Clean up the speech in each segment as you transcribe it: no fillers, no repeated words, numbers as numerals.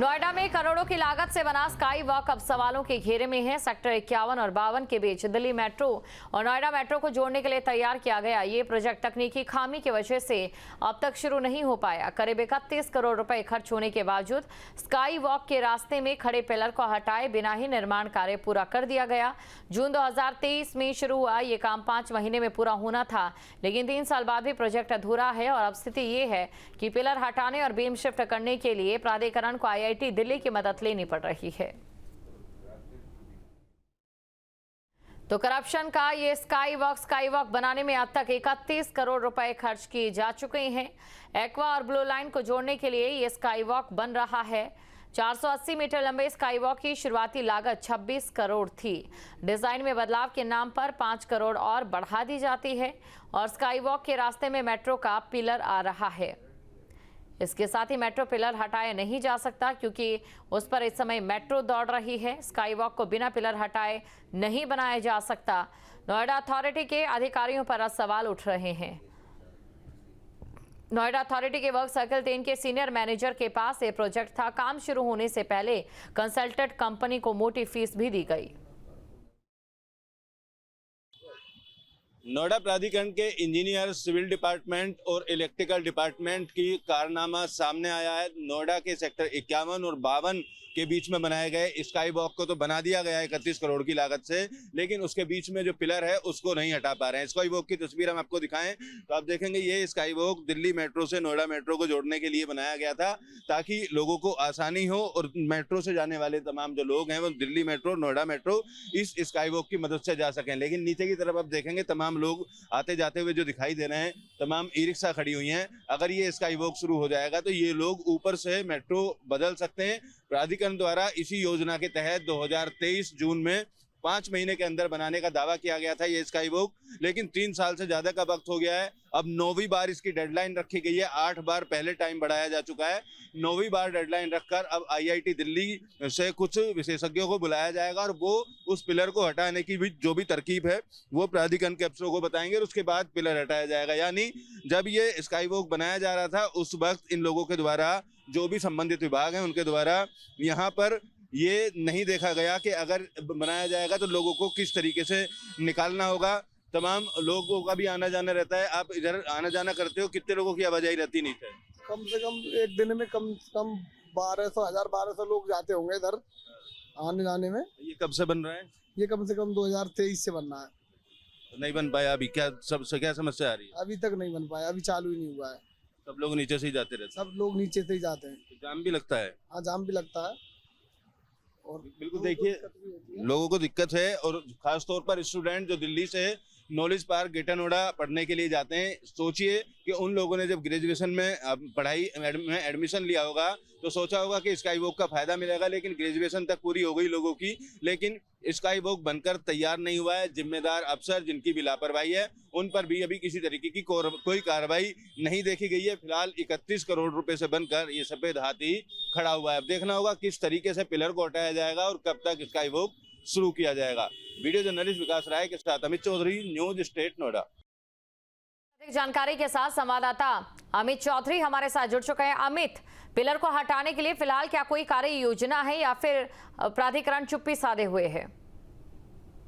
नोएडा में करोड़ों की लागत से बना स्काई वॉक अब सवालों के घेरे में है। सेक्टर 51 और 52 के बीच दिल्ली मेट्रो और नोएडा मेट्रो को जोड़ने के लिए तैयार किया गया ये प्रोजेक्ट तकनीकी खामी की वजह से अब तक शुरू नहीं हो पाया। करीब 31 करोड़ रुपए खर्च होने के बावजूद स्काई वॉक के रास्ते में खड़े पिलर को हटाए बिना ही निर्माण कार्य पूरा कर दिया गया। जून 2023 में शुरू हुआ ये काम 5 महीने में पूरा होना था, लेकिन 3 साल बाद भी प्रोजेक्ट अधूरा है। और अब स्थिति ये है कि पिलर हटाने और बीम शिफ्ट करने के लिए प्राधिकरण को IIT दिल्ली की मदद लेनी पड़ रही है। तो करप्शन का ये स्काई वॉक बनाने में अब तक 31 करोड़ रुपए खर्च किए जा चुके हैं। एक्वा और ब्लू लाइन को जोड़ने के लिए ये स्काई वॉक बन रहा है। 480 मीटर लंबे स्काई वॉक की शुरुआती लागत 26 करोड़ थी। डिजाइन में बदलाव के नाम पर 5 करोड़ और बढ़ा दी जाती है और स्काई वॉक के रास्ते में मेट्रो का पिलर आ रहा है। इसके साथ ही मेट्रो पिलर हटाया नहीं जा सकता क्योंकि उस पर इस समय मेट्रो दौड़ रही है। स्काई वॉक को बिना पिलर हटाए नहीं बनाया जा सकता। नोएडा अथॉरिटी के अधिकारियों पर अब सवाल उठ रहे हैं। नोएडा अथॉरिटी के वर्क सर्कल 3 के सीनियर मैनेजर के पास ये प्रोजेक्ट था। काम शुरू होने से पहले कंसल्टेंट कंपनी को मोटी फीस भी दी गई। नोएडा प्राधिकरण के इंजीनियर, सिविल डिपार्टमेंट और इलेक्ट्रिकल डिपार्टमेंट की कारनामा सामने आया है। नोएडा के सेक्टर 51 और 52 के बीच में बनाए गए स्काई वॉक को तो बना दिया गया है 31 करोड़ की लागत से, लेकिन उसके बीच में जो पिलर है उसको नहीं हटा पा रहे हैं। स्काई वॉक की तस्वीर हम आपको दिखाएं तो आप देखेंगे ये स्काई वॉक दिल्ली मेट्रो से नोएडा मेट्रो को जोड़ने के लिए बनाया गया था ताकि लोगों को आसानी हो और मेट्रो से जाने वाले तमाम जो लोग हैं वो दिल्ली मेट्रो, नोएडा मेट्रो इस स्काई वॉक की मदद से जा सकें। लेकिन नीचे की तरफ आप देखेंगे तमाम लोग आते जाते हुए जो दिखाई दे रहे हैं, तमाम ई रिक्शा खड़ी हुई हैं। अगर ये स्काई वॉक शुरू हो जाएगा तो ये लोग ऊपर से मेट्रो बदल सकते हैं। प्राधिकरण द्वारा इसी योजना के तहत 2023 जून में 5 महीने के अंदर बनाने का दावा किया गया था ये स्काई वॉक, लेकिन 3 साल से ज्यादा का वक्त हो गया है। अब 9वीं बार इसकी डेडलाइन रखी गई है। 8 बार पहले टाइम बढ़ाया जा चुका है। 9वीं बार डेडलाइन रखकर अब IIT दिल्ली से कुछ विशेषज्ञों को बुलाया जाएगा और वो उस पिलर को हटाने की भी जो भी तरकीब है वो प्राधिकरण के अफसरों को बताएंगे और उसके बाद पिलर हटाया जाएगा। यानी जब ये स्काई वॉक बनाया जा रहा था उस वक्त इन लोगों के द्वारा, जो भी संबंधित विभाग हैं उनके द्वारा, यहाँ पर ये नहीं देखा गया कि अगर बनाया जाएगा तो लोगों को किस तरीके से निकालना होगा। तमाम लोगों का भी आना जाना रहता है। आप इधर आना जाना करते हो, कितने लोगों की आवाजाही रहती नहीं है? कम से कम एक दिन में कम से कम 1200 लोग जाते होंगे इधर आने जाने में। ये कब से बन रहा है? ये कम से कम 2023 से बनना है। नहीं बन पाया अभी? क्या क्या समस्या आ रही है? अभी तक नहीं बन पाया, अभी चालू ही नहीं हुआ है। सब लोग नीचे से ही जाते रहते हैं? सब लोग नीचे से ही जाते हैं। जाम भी लगता है? हाँ, जाम भी लगता है और बिल्कुल देखिए लोगों को दिक्कत है और खास तौर पर स्टूडेंट जो दिल्ली से नॉलेज पार्क ग्रेटर नोएडा पढ़ने के लिए जाते हैं। सोचिए कि उन लोगों ने जब ग्रेजुएशन में पढ़ाई में एडमिशन लिया होगा तो सोचा होगा कि स्काई वॉक का फायदा मिलेगा, लेकिन ग्रेजुएशन तक पूरी हो गई लोगों की, लेकिन स्काई वॉक बनकर तैयार नहीं हुआ है। जिम्मेदार अफसर जिनकी भी लापरवाही है उन पर भी अभी किसी तरीके की कोई कार्रवाई नहीं देखी गई है। फिलहाल 31 करोड़ रुपए से बनकर ये सफेद हाथी खड़ा हुआ है। अब देखना होगा किस तरीके से पिलर को हटाया जाएगा और कब तक स्काई वॉक शुरू किया जाएगा। वीडियो जर्नलिस्ट विकास राय के साथ अमित चौधरी, न्यूज स्टेट नोएडा। अधिक जानकारी के साथ संवाददाता अमित चौधरी हमारे साथ जुड़ चुके हैं। अमित, पिलर को हटाने के लिए फिलहाल क्या कोई कार्य योजना है या फिर प्राधिकरण चुप्पी साधे हुए है?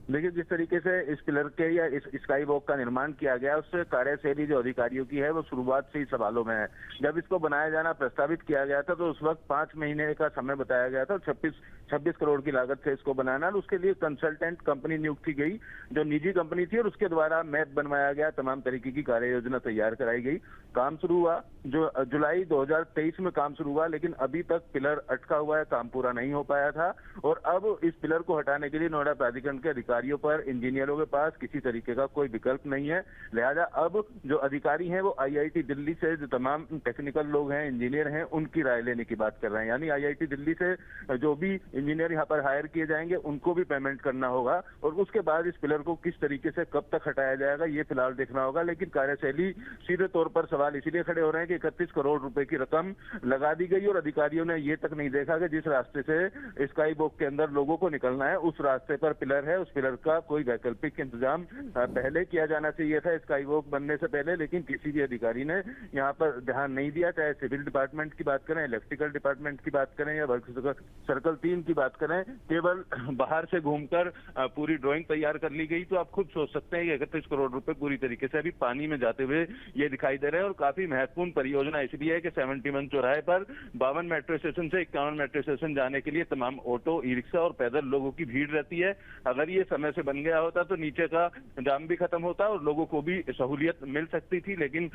देखिए, जिस तरीके से इस पिलर के या इस स्काई वॉक का निर्माण किया गया उससे कार्यशैली जो अधिकारियों की है वो शुरुआत से ही सवालों में है। जब इसको बनाया जाना प्रस्तावित किया गया था तो उस वक्त 5 महीने का समय बताया गया था। 26 करोड़ की लागत से इसको बनाना और उसके लिए कंसल्टेंट कंपनी नियुक्त की गई जो निजी कंपनी थी और उसके द्वारा मैप बनवाया गया, तमाम तरीके की कार्य योजना तैयार कराई गई। काम शुरू हुआ, जो जुलाई 2023 में काम शुरू हुआ, लेकिन अभी तक पिलर अटका हुआ है, काम पूरा नहीं हो पाया था। और अब इस पिलर को हटाने के लिए नोएडा प्राधिकरण के अधिकारियों पर, इंजीनियरों के पास किसी तरीके का कोई विकल्प नहीं है। लिहाजा अब जो अधिकारी हैं वो IIT दिल्ली से जो तमाम टेक्निकल लोग हैं, इंजीनियर हैं, उनकी राय लेने की बात कर रहे हैं। यानी IIT दिल्ली से जो भी इंजीनियर यहाँ पर हायर किए जाएंगे उनको भी पेमेंट करना होगा और उसके बाद इस पिलर को किस तरीके से कब तक हटाया जाएगा ये फिलहाल देखना होगा। लेकिन कार्यशैली सीधे तौर पर सवाल इसलिए खड़े हो रहे हैं कि 31 करोड़ रुपए की रकम लगा दी गई और अधिकारियों ने ये तक नहीं देखा कि जिस रास्ते से स्काई वॉक के अंदर लोगों को निकलना है उस रास्ते पर पिलर है, उस पिलर का कोई वैकल्पिक इंतजाम पहले किया जाना चाहिए था स्काई वॉक बनने से पहले, लेकिन किसी भी अधिकारी ने यहाँ पर ध्यान नहीं दिया। चाहे सिविल डिपार्टमेंट की बात करें, इलेक्ट्रिकल डिपार्टमेंट की बात करें या वर्क सर्कल 3 की बात करें, केवल बाहर से घूमकर पूरी ड्राइंग तैयार कर ली गई। तो आप खुद सोच सकते हैं कि 31 करोड़ रुपए पूरी तरीके से अभी पानी में जाते हुए ये दिखाई दे रहे हैं। और काफी महत्वपूर्ण परियोजना इसलिए है कि 71 चौराहे पर 52 मेट्रो स्टेशन से 51 मेट्रो स्टेशन जाने के लिए तमाम ऑटो, ई रिक्शा और पैदल लोगों की भीड़ रहती है। अगर ये समय से बन गया होता तो नीचे का जाम भी खत्म होता और लोगों को भी सहूलियत मिल सकती थी। लेकिन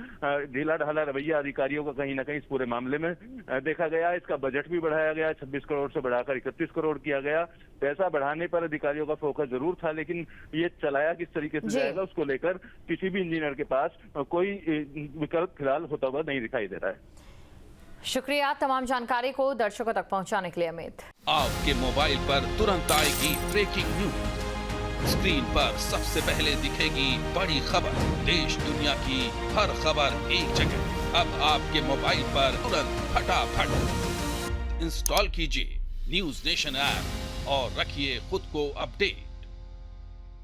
ढीला ढाला रवैया अधिकारियों का कहीं ना कहीं इस पूरे मामले में देखा गया। इसका बजट भी बढ़ाया गया, 26 करोड़ से बढ़ाकर 31 करोड़ किया गया। पैसा बढ़ाने पर अधिकारियों का फोकस जरूर था, लेकिन ये चलाया किस तरीके से जाएगा उसको लेकर किसी भी इंजीनियर के पास कोई विकल्प फिलहाल होता हुआ नहीं दिखाई दे रहा है। शुक्रिया तमाम जानकारी को दर्शकों तक पहुंचाने के लिए अमित। आपके मोबाइल पर तुरंत आएगी ब्रेकिंग न्यूज, स्क्रीन पर सबसे पहले दिखेगी बड़ी खबर, देश दुनिया की हर खबर एक जगह। अब आपके मोबाइल पर तुरंत फटाफट इंस्टॉल कीजिए न्यूज नेशन ऐप और रखिए खुद को अपडेट।